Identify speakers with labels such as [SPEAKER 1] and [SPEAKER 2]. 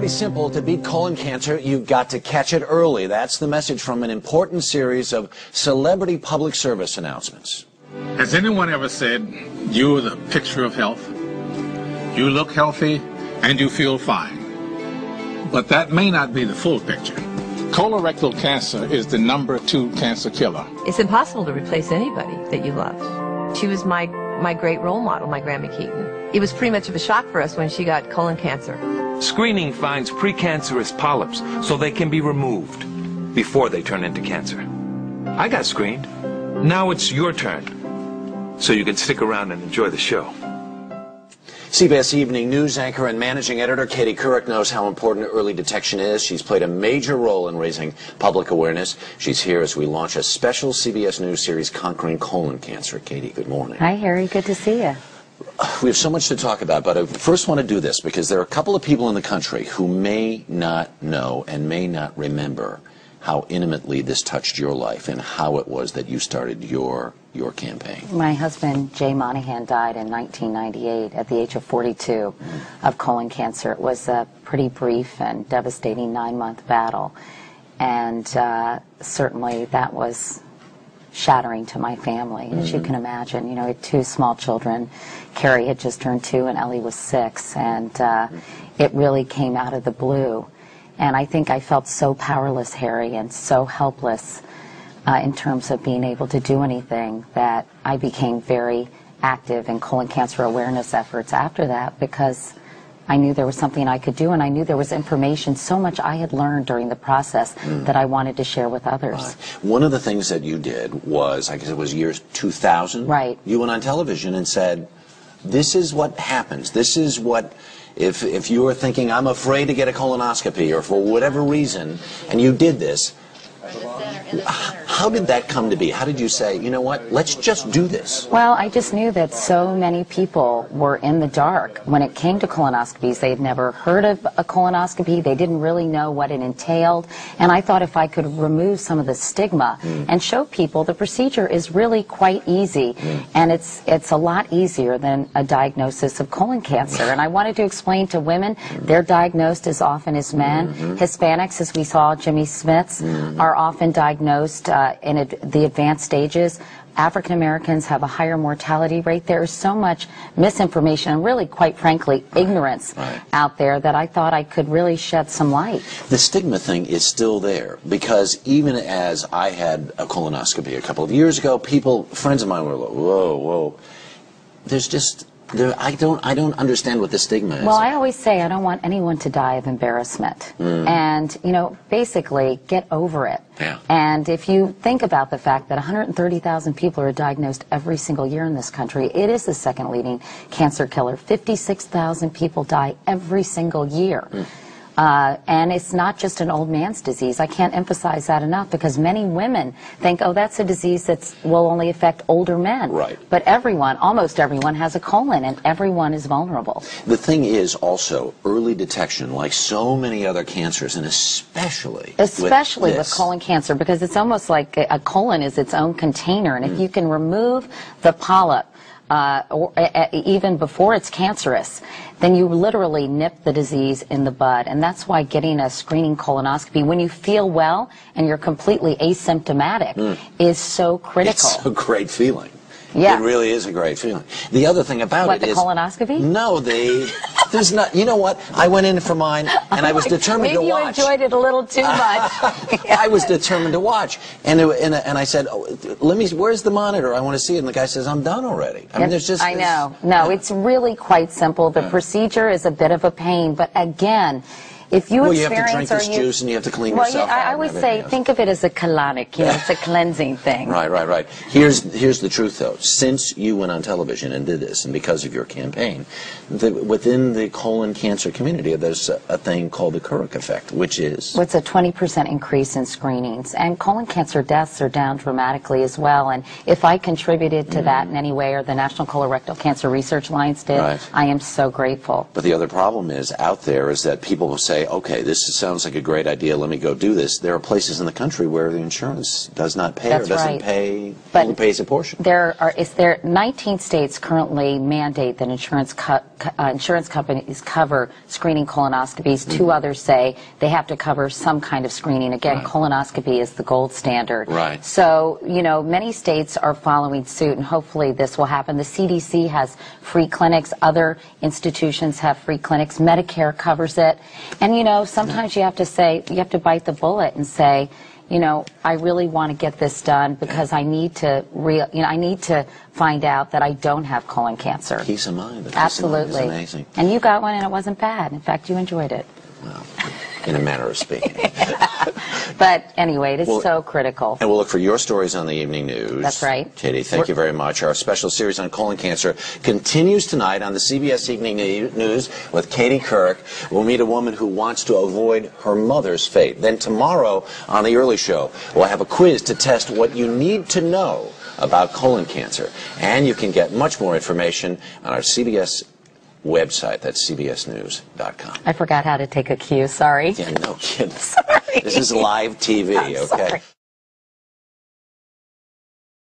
[SPEAKER 1] pretty simple. To beat colon cancer, you've got to catch it early. That's the message from an important series of celebrity public service announcements.
[SPEAKER 2] Has anyone ever said, you're the picture of health? You look healthy and you feel fine. But that may not be the full picture. Colorectal cancer is the #2 cancer killer.
[SPEAKER 3] It's impossible to replace anybody that you loved. She was my great role model, my Grandma Keaton. It was pretty much of a shock for us when she got colon cancer.
[SPEAKER 4] Screening finds precancerous polyps so they can be removed before they turn into cancer. I got screened. Now it's your turn. So you can stick around and enjoy the show.
[SPEAKER 1] CBS Evening News anchor and managing editor Katie Couric knows how important early detection is. She's played a major role in raising public awareness. She's here as we launch a special CBS News series, Conquering Colon Cancer. Katie, good morning.
[SPEAKER 5] Hi, Harry. Good to see you.
[SPEAKER 1] We have so much to talk about, but I first want to do this because there are a couple of people in the country who may not know and may not remember how intimately this touched your life and how it was that you started your campaign.
[SPEAKER 5] My husband, Jay Monahan, died in 1998 at the age of 42 of colon cancer. It was a pretty brief and devastating 9-month battle, and certainly that was shattering to my family, as you can imagine. You know, we had 2 small children. Carrie had just turned 2 and Ellie was 6, and it really came out of the blue. And I think I felt so powerless, Harry, and so helpless in terms of being able to do anything that I became very active in colon cancer awareness efforts after that, because I knew there was something I could do, and I knew there was information, so much I had learned during the process that I wanted to share with others.
[SPEAKER 1] Right. One of the things that you did was, I guess it was years 2000,
[SPEAKER 5] right?
[SPEAKER 1] You went on television and said, this is what happens. This is what... If you were thinking, I'm afraid to get a colonoscopy, or for whatever reason, and you did this, how did that come to be? How did you say, you know what, let's just do this?
[SPEAKER 5] Well, I just knew that so many people were in the dark when it came to colonoscopies. They had never heard of a colonoscopy. They didn't really know what it entailed. And I thought if I could remove some of the stigma and show people the procedure is really quite easy, and it's a lot easier than a diagnosis of colon cancer. And I wanted to explain to women, they're diagnosed as often as men. Hispanics, as we saw, Jimmy Smiths, are often diagnosed in the advanced stages. African Americans have a higher mortality rate. There is so much misinformation and really, quite frankly, ignorance out there that I thought I could really shed some light.
[SPEAKER 1] The stigma thing is still there, because even as I had a colonoscopy a couple of years ago, friends of mine were like, whoa, whoa. There's just... I don't understand what the stigma is.
[SPEAKER 5] Well, I always say I don't want anyone to die of embarrassment. And, you know, basically, get over it.
[SPEAKER 1] Yeah.
[SPEAKER 5] And if you think about the fact that 130,000 people are diagnosed every single year in this country, it is the second leading cancer killer. 56,000 people die every single year. And it's not just an old man's disease. I can't emphasize that enough, because many women think, oh, that's a disease that will only affect older men.
[SPEAKER 1] Right.
[SPEAKER 5] But everyone, almost everyone, has a colon, and everyone is vulnerable.
[SPEAKER 1] The thing is also early detection, like so many other cancers, and especially with
[SPEAKER 5] colon cancer, because it's almost like a colon is its own container, and if you can remove the polyp, or even before it's cancerous, then you literally nip the disease in the bud. And that's why getting a screening colonoscopy when you feel well and you're completely asymptomatic is so critical.
[SPEAKER 1] It's a great feeling.
[SPEAKER 5] Yeah.
[SPEAKER 1] It really is a great feeling. The other thing about
[SPEAKER 5] the colonoscopy?
[SPEAKER 1] No, there's not. You know what? I went in for mine, and I was determined to watch.
[SPEAKER 5] Maybe you enjoyed it a little too much.
[SPEAKER 1] I was determined to watch, and I said, oh, where's the monitor? I want to see it. And the guy says, I'm done already. I mean, there's just.
[SPEAKER 5] I know. No, it's really quite simple. The procedure is a bit of a pain, but again, if you
[SPEAKER 1] you have to drink this juice and you have to clean yourself out.
[SPEAKER 5] I always say, think of it as a colonic. You know, it's a cleansing thing.
[SPEAKER 1] Right. Here's the truth, though. Since you went on television and did this, and because of your campaign, within the colon cancer community, there's a thing called the Couric effect, which is?
[SPEAKER 5] Well, it's a 20% increase in screenings, and colon cancer deaths are down dramatically as well. And if I contributed to that in any way, or the National Colorectal Cancer Research Alliance did, I am so grateful.
[SPEAKER 1] But the other problem is out there is that people will say, say, okay, this sounds like a great idea, let me go do this, there are places in the country where the insurance does not pay
[SPEAKER 5] That's
[SPEAKER 1] or doesn't
[SPEAKER 5] right.
[SPEAKER 1] pay,
[SPEAKER 5] But
[SPEAKER 1] only pays a portion.
[SPEAKER 5] There 19 states currently mandate that insurance companies cover screening colonoscopies. 2 others say they have to cover some kind of screening. Again, colonoscopy is the gold standard.
[SPEAKER 1] Right.
[SPEAKER 5] So, you know, many states are following suit, and hopefully this will happen. The CDC has free clinics. Other institutions have free clinics. Medicare covers it. And, you know, sometimes you have to say, you have to bite the bullet and say, you know, I really want to get this done because I need to I need to find out that I don't have colon cancer.
[SPEAKER 1] Peace of mind. The peace
[SPEAKER 5] Absolutely.
[SPEAKER 1] of mind is amazing.
[SPEAKER 5] And you got one and it wasn't bad. In fact, you enjoyed it.
[SPEAKER 1] Well, in a manner of speaking.
[SPEAKER 5] But anyway, it is
[SPEAKER 1] Well,
[SPEAKER 5] so critical.
[SPEAKER 1] And we'll look for your stories on the evening news.
[SPEAKER 5] That's right.
[SPEAKER 1] Katie, thank you very much. Our special series on colon cancer continues tonight on the CBS Evening News with Katie Couric. We'll meet a woman who wants to avoid her mother's fate. Then tomorrow on the early show, we'll have a quiz to test what you need to know about colon cancer. And you can get much more information on our CBS website. That's cbsnews.com.
[SPEAKER 5] I forgot how to take a cue. Sorry.
[SPEAKER 1] Yeah, no kidding.
[SPEAKER 5] Sorry.
[SPEAKER 1] This is live TV,
[SPEAKER 5] I'm
[SPEAKER 1] okay?
[SPEAKER 5] sorry.